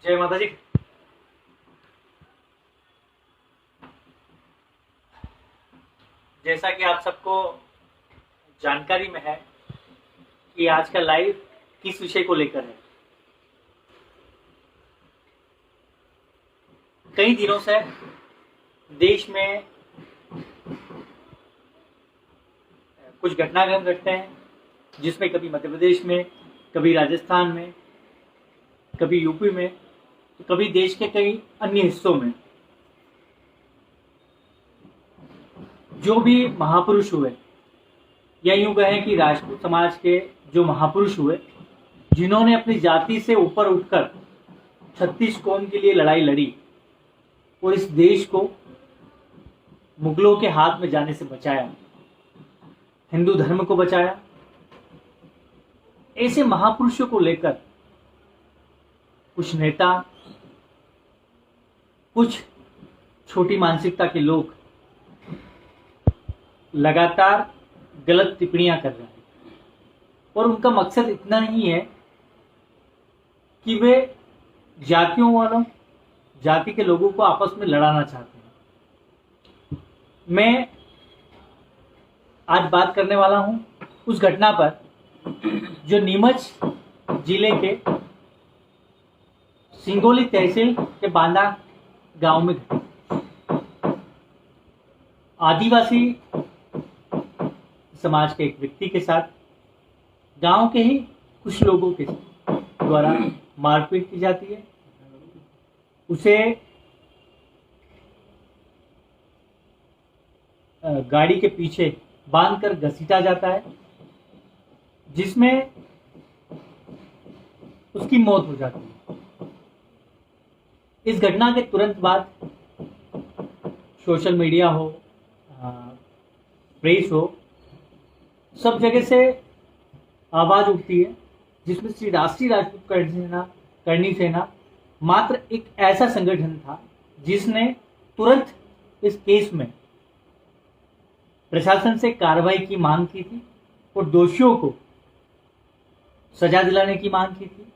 जय माता जी। जैसा कि आप सबको जानकारी में है कि आज का लाइव किस विषय को लेकर है। कई दिनों से देश में कुछ घटनाक्रम घटते हैं, जिसमें कभी मध्य प्रदेश में, कभी राजस्थान में, कभी यूपी में, तो कभी देश के कई अन्य हिस्सों में जो भी महापुरुष हुए, या यूं कहें कि राजपूत समाज के जो महापुरुष हुए, जिन्होंने अपनी जाति से ऊपर उठकर 36 कौम के लिए लड़ाई लड़ी और इस देश को मुगलों के हाथ में जाने से बचाया, हिंदू धर्म को बचाया, ऐसे महापुरुषों को लेकर कुछ नेता, कुछ छोटी मानसिकता के लोग लगातार गलत टिप्पणियां कर रहे हैं। और उनका मकसद इतना ही है कि वे जातियों वालों, जाति के लोगों को आपस में लड़ाना चाहते हैं। मैं आज बात करने वाला हूं उस घटना पर जो नीमच जिले के सिंगोली तहसील के बांदा गांव में घटी। आदिवासी समाज के एक व्यक्ति के साथ गांव के ही कुछ लोगों के द्वारा मारपीट की जाती है। उसे गाड़ी के पीछे बांधकर घसीटा जाता है, जिसमें उसकी मौत हो जाती है। इस घटना के तुरंत बाद सोशल मीडिया हो, प्रेस हो, सब जगह से आवाज उठती है, जिसमें श्री राष्ट्रीय राजपूत करणी सेना मात्र एक ऐसा संगठन था जिसने तुरंत इस केस में प्रशासन से कार्रवाई की मांग की थी और दोषियों को सजा दिलाने की मांग की थी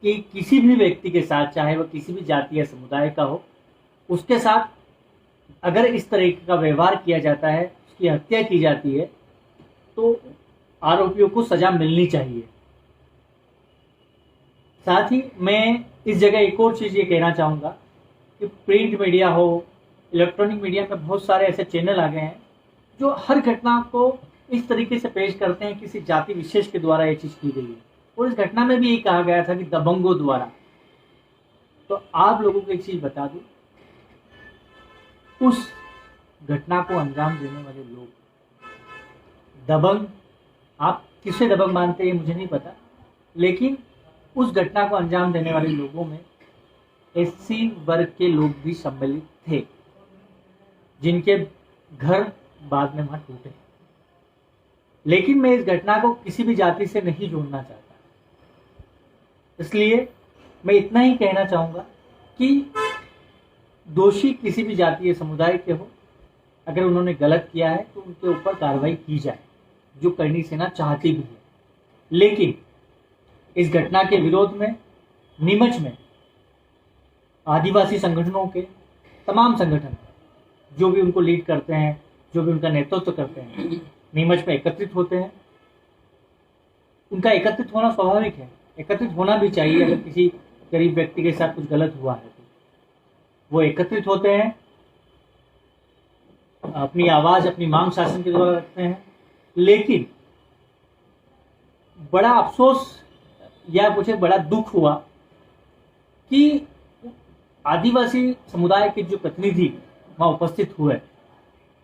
कि किसी भी व्यक्ति के साथ, चाहे वह किसी भी जाति या समुदाय का हो, उसके साथ अगर इस तरह का व्यवहार किया जाता है, उसकी हत्या की जाती है, तो आरोपियों को सजा मिलनी चाहिए। साथ ही मैं इस जगह एक और चीज ये कहना चाहूंगा कि प्रिंट मीडिया हो, इलेक्ट्रॉनिक मीडिया में बहुत सारे ऐसे चैनल आ गए हैं जो हर घटना को इस तरीके से पेश करते हैं, किसी जाति विशेष के द्वारा ये चीज की गई है। और इस घटना में भी ये कहा गया था कि दबंगों द्वारा। तो आप लोगों को एक चीज बता दूं, उस घटना को अंजाम देने वाले लोग दबंग, आप किसे दबंग मानते हैं मुझे नहीं पता, लेकिन उस घटना को अंजाम देने वाले लोगों में एससी वर्ग के लोग भी सम्मिलित थे, जिनके घर बाद में वहां टूटे। लेकिन मैं इस घटना को किसी भी जाति से नहीं जोड़ना चाहता, इसलिए मैं इतना ही कहना चाहूंगा कि दोषी किसी भी जाति या समुदाय के हो, अगर उन्होंने गलत किया है तो उनके ऊपर कार्रवाई की जाए, जो करणी सेना चाहती भी है। लेकिन इस घटना के विरोध में नीमच में आदिवासी संगठनों के तमाम संगठन जो भी उनको लीड करते हैं, जो भी उनका नेतृत्व करते हैं, नीमच में एकत्रित होते हैं। उनका एकत्रित होना स्वाभाविक है, एकत्रित होना भी चाहिए। अगर किसी गरीब व्यक्ति के साथ कुछ गलत हुआ है तो वो एकत्रित होते हैं, अपनी आवाज, अपनी मांग शासन के द्वारा रखते हैं। लेकिन बड़ा अफसोस या मुझे बड़ा दुख हुआ कि आदिवासी समुदाय के जो प्रतिनिधि वहां उपस्थित हुए,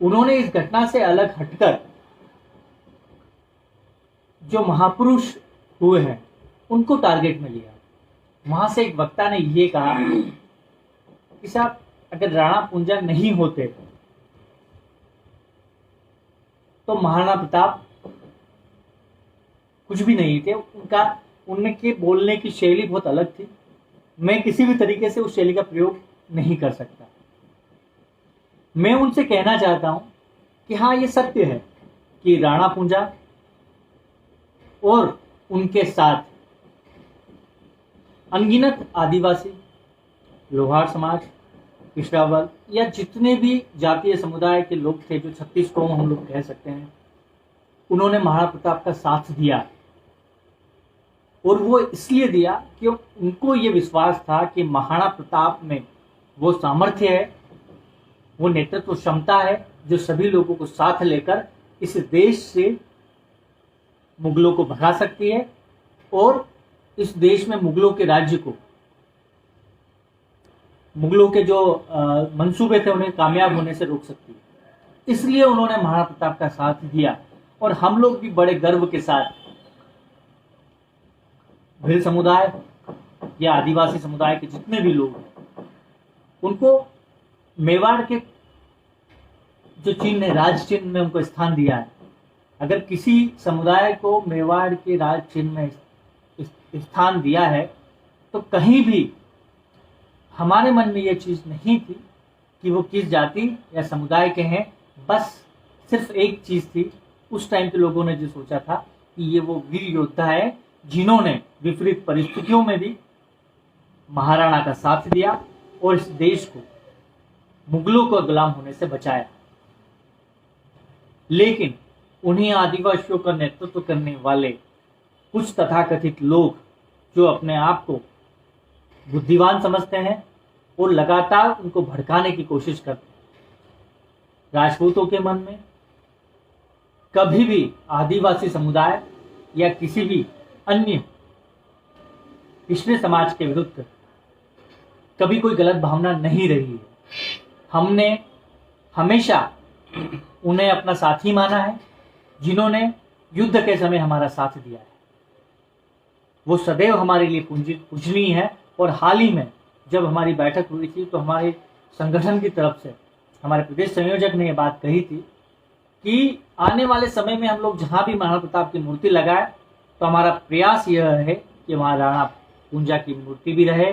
उन्होंने इस घटना से अलग हटकर जो महापुरुष हुए हैं उनको टारगेट में लिया। वहां से एक वक्ता ने ये कहा कि साहब, अगर राणा पुंजा नहीं होते तो महाराणा प्रताप कुछ भी नहीं थे। उनके बोलने की शैली बहुत अलग थी, मैं किसी भी तरीके से उस शैली का प्रयोग नहीं कर सकता। मैं उनसे कहना चाहता हूं कि हाँ, ये सत्य है कि राणा पुंजा और उनके साथ अनगिनत आदिवासी, लोहार समाज, पिछड़ा वर्ग या जितने भी जातीय समुदाय के लोग थे, जो 36 कौम हम लोग कह सकते हैं, उन्होंने महाराणा प्रताप का साथ दिया। और वो इसलिए दिया कि उनको ये विश्वास था कि महाराणा प्रताप में वो सामर्थ्य है, वो नेतृत्व क्षमता है जो सभी लोगों को साथ लेकर इस देश से मुगलों को भगा सकती है और इस देश में मुगलों के राज्य को, मुगलों के जो मंसूबे थे उन्हें कामयाब होने से रोक सकती है। इसलिए उन्होंने महाराणा प्रताप का साथ दिया। और हम लोग भी बड़े गर्व के साथ भील समुदाय या आदिवासी समुदाय के जितने भी लोग हैं, उनको मेवाड़ के जो चिन्ह ने, राज चिन्ह में उनको स्थान दिया है। अगर किसी समुदाय को मेवाड़ के राज चिन्ह में स्थान दिया है तो कहीं भी हमारे मन में यह चीज नहीं थी कि वो किस जाति या समुदाय के हैं। बस सिर्फ एक चीज थी, उस टाइम के लोगों ने जो सोचा था कि ये वो वीर योद्धा है जिन्होंने विपरीत परिस्थितियों में भी महाराणा का साथ दिया और इस देश को मुगलों को गुलाम होने से बचाया। लेकिन उन्हीं आदिवासियों का नेतृत्व करने वाले कुछ तथाकथित लोग जो अपने आप को बुद्धिमान समझते हैं और लगातार उनको भड़काने की कोशिश करते हैं। राजपूतों के मन में कभी भी आदिवासी समुदाय या किसी भी अन्य पिछड़े समाज के विरुद्ध कभी कोई गलत भावना नहीं रही है। हमने हमेशा उन्हें अपना साथी माना है, जिन्होंने युद्ध के समय हमारा साथ दिया है। वो सदैव हमारे लिए पूजनीय है। और हाल ही में जब हमारी बैठक हुई थी तो हमारे संगठन की तरफ से हमारे प्रदेश संयोजक ने ये बात कही थी कि आने वाले समय में हम लोग जहां भी महाराणा प्रताप की मूर्ति लगाए तो हमारा प्रयास यह है कि वहां राणा कुंजा की मूर्ति भी रहे,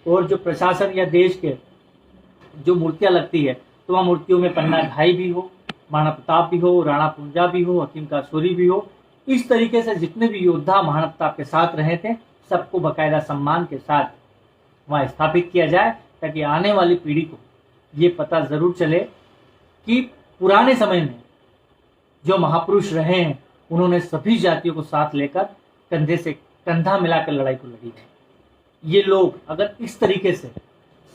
और जो प्रशासन या देश के जो मूर्तियां लगती है तो वहाँ मूर्तियों में पन्ना घाई भी हो, महाराणा प्रताप भी हो, राणा कुंजा भी हो, हकीम का सूरी भी हो। इस तरीके से जितने भी योद्धा महाराणा प्रताप के साथ रहे थे सबको बकायदा सम्मान के साथ वहाँ स्थापित किया जाए, ताकि आने वाली पीढ़ी को ये पता जरूर चले कि पुराने समय में जो महापुरुष रहे हैं उन्होंने सभी जातियों को साथ लेकर कंधे से कंधा मिलाकर लड़ाई को लड़ी है। ये लोग अगर इस तरीके से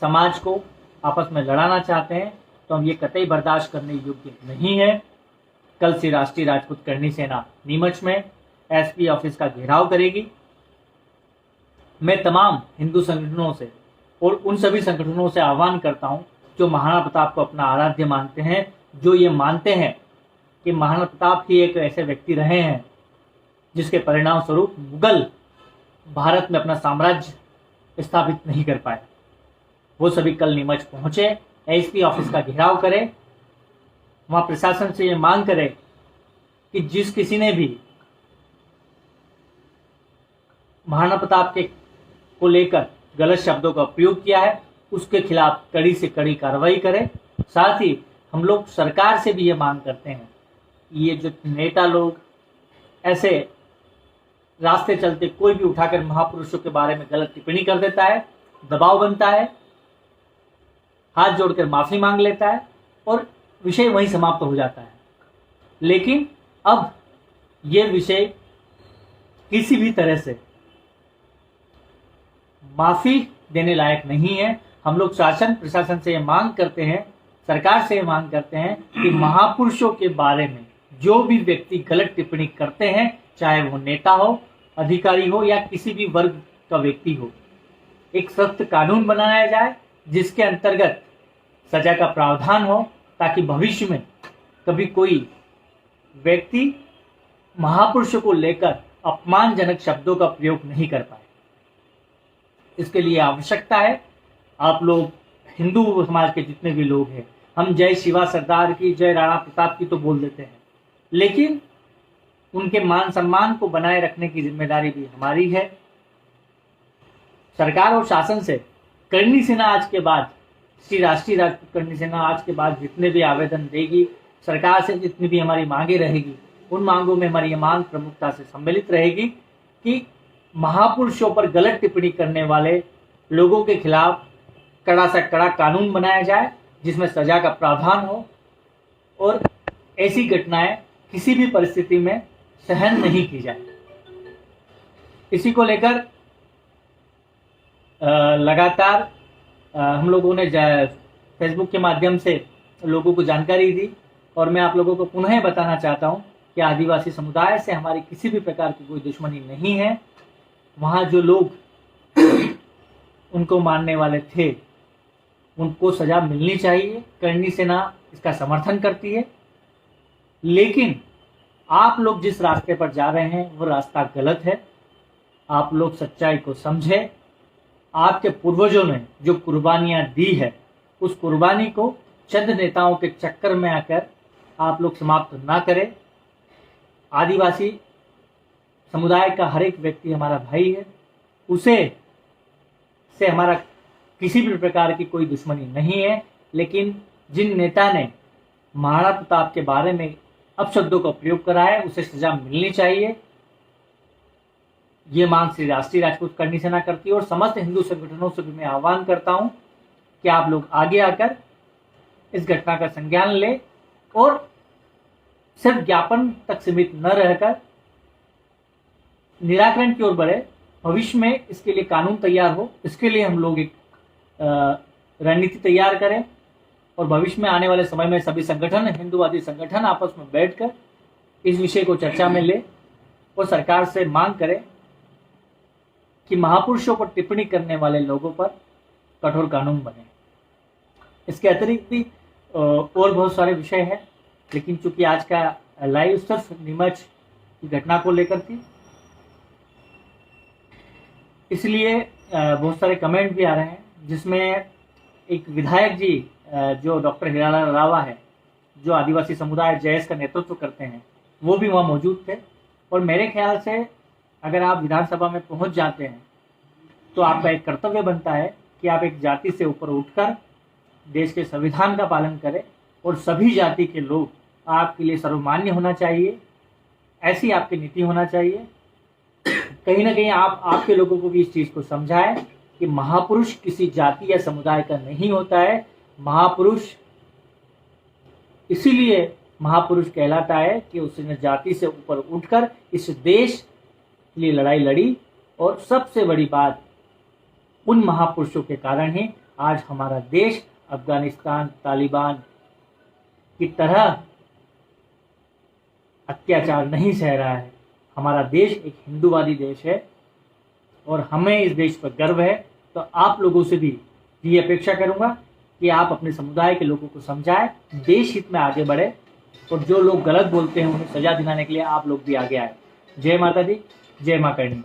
समाज को आपस में लड़ाना चाहते हैं तो हम ये कतई बर्दाश्त करने योग्य नहीं है। कल से राष्ट्रीय राजपूत करणी सेना नीमच में एसपी ऑफिस का घेराव करेगी। मैं तमाम हिंदू संगठनों से और उन सभी संगठनों से आह्वान करता हूं जो महाराणा प्रताप को अपना आराध्य मानते हैं, जो ये मानते हैं कि महाराणा प्रताप ही एक ऐसे व्यक्ति रहे हैं जिसके परिणाम स्वरूप मुगल भारत में अपना साम्राज्य स्थापित नहीं कर पाए। वो सभी कल नीमच पहुंचे, एसपी ऑफिस का घेराव करें, वहां प्रशासन से ये मांग करें कि जिस किसी ने भी महाराणा प्रताप के को लेकर गलत शब्दों का प्रयोग किया है उसके खिलाफ कड़ी से कड़ी कार्रवाई करें। साथ ही हम लोग सरकार से भी ये मांग करते हैं, ये जो नेता लोग ऐसे रास्ते चलते कोई भी उठाकर महापुरुषों के बारे में गलत टिप्पणी कर देता है, दबाव बनता है, हाथ जोड़कर माफी मांग लेता है और विषय वहीं समाप्त हो जाता है। लेकिन अब यह विषय किसी भी तरह से माफी देने लायक नहीं है। हम लोग शासन प्रशासन से मांग करते हैं, सरकार से मांग करते हैं कि महापुरुषों के बारे में जो भी व्यक्ति गलत टिप्पणी करते हैं, चाहे वो नेता हो, अधिकारी हो या किसी भी वर्ग का व्यक्ति हो, एक सख्त कानून बनाया जाए जिसके अंतर्गत सजा का प्रावधान हो, ताकि भविष्य में कभी कोई व्यक्ति महापुरुषों को लेकर अपमानजनक शब्दों का प्रयोग नहीं कर पाए। इसके लिए आवश्यकता है आप लोग हिंदू समाज के जितने भी लोग हैं, हम जय शिवा सरदार की, जय राणा प्रताप की तो बोल देते हैं, लेकिन उनके मान सम्मान को बनाए रखने की जिम्मेदारी भी हमारी है। सरकार और शासन से करणी सेना आज के बाद, श्री राष्ट्रीय राजपूत करणी सेना आज के बाद जितने भी आवेदन देगी, सरकार से जितनी भी हमारी मांगे रहेगी, उन मांगों में हमारी ये मांग प्रमुखता से सम्मिलित रहेगी कि महापुरुषों पर गलत टिप्पणी करने वाले लोगों के खिलाफ कड़ा से कड़ा कानून बनाया जाए जिसमें सजा का प्रावधान हो और ऐसी घटनाएं किसी भी परिस्थिति में सहन नहीं की जाए। इसी को लेकर लगातार हम लोगों ने फेसबुक के माध्यम से लोगों को जानकारी दी और मैं आप लोगों को पुनः बताना चाहता हूं कि आदिवासी समुदाय से हमारी किसी भी प्रकार की कोई दुश्मनी नहीं है। वहाँ जो लोग उनको मारने वाले थे उनको सजा मिलनी चाहिए। करनी सेना इसका समर्थन करती है, लेकिन आप लोग जिस रास्ते पर जा रहे हैं वो रास्ता गलत है। आप लोग सच्चाई को समझें। आपके पूर्वजों ने जो कुर्बानियां दी है उस कुर्बानी को चंद नेताओं के चक्कर में आकर आप लोग समाप्त ना करें। आदिवासी समुदाय का हर एक व्यक्ति हमारा भाई है, उसे से हमारा किसी भी प्रकार की कोई दुश्मनी नहीं है। लेकिन जिन नेता ने महाराणा प्रताप के बारे में अपशब्दों का प्रयोग करा है उसे सजा मिलनी चाहिए। ये मांग श्री राष्ट्रीय राजपूत करनी सेना करती है और समस्त हिंदू संगठनों से भी मैं आह्वान करता हूं कि आप लोग आगे आकर इस घटना का संज्ञान लें और सिर्फ ज्ञापन तक सीमित न रहकर निराकरण की ओर बढ़े। भविष्य में इसके लिए कानून तैयार हो, इसके लिए हम लोग एक रणनीति तैयार करें और भविष्य में आने वाले समय में सभी संगठन, हिंदूवादी संगठन आपस में बैठकर इस विषय को चर्चा में ले और सरकार से मांग करें कि महापुरुषों पर टिप्पणी करने वाले लोगों पर कठोर कानून बने। इसके अतिरिक्त भी और बहुत सारे विषय हैं, लेकिन चूंकि आज का लाइव सिर्फ नीमच की घटना को लेकर थी, इसलिए बहुत सारे कमेंट भी आ रहे हैं, जिसमें एक विधायक जी जो डॉक्टर हीरालाल रावा है, जो आदिवासी समुदाय जैस का नेतृत्व करते हैं, वो भी वहाँ मौजूद थे। और मेरे ख्याल से अगर आप विधानसभा में पहुंच जाते हैं तो आपका एक कर्तव्य बनता है कि आप एक जाति से ऊपर उठकर देश के संविधान का पालन करें और सभी जाति के लोग आपके लिए सर्वमान्य होना चाहिए। ऐसी आपकी नीति होना चाहिए। कहीं ना कहीं आप आपके लोगों को भी इस चीज़ को समझाएं कि महापुरुष किसी जाति या समुदाय का नहीं होता है। महापुरुष इसीलिए महापुरुष कहलाता है कि उसने जाति से ऊपर उठकर इस देश के लिए लड़ाई लड़ी और सबसे बड़ी बात, उन महापुरुषों के कारण ही आज हमारा देश अफगानिस्तान तालिबान की तरह अत्याचार नहीं सह रहा है। हमारा देश एक हिंदूवादी देश है और हमें इस देश पर गर्व है। तो आप लोगों से भी ये अपेक्षा करूंगा कि आप अपने समुदाय के लोगों को समझाएं, देश हित में आगे बढ़े और जो लोग गलत बोलते हैं उन्हें सजा दिलाने के लिए आप लोग भी आगे आए। जय माता दी, जय मां करणी।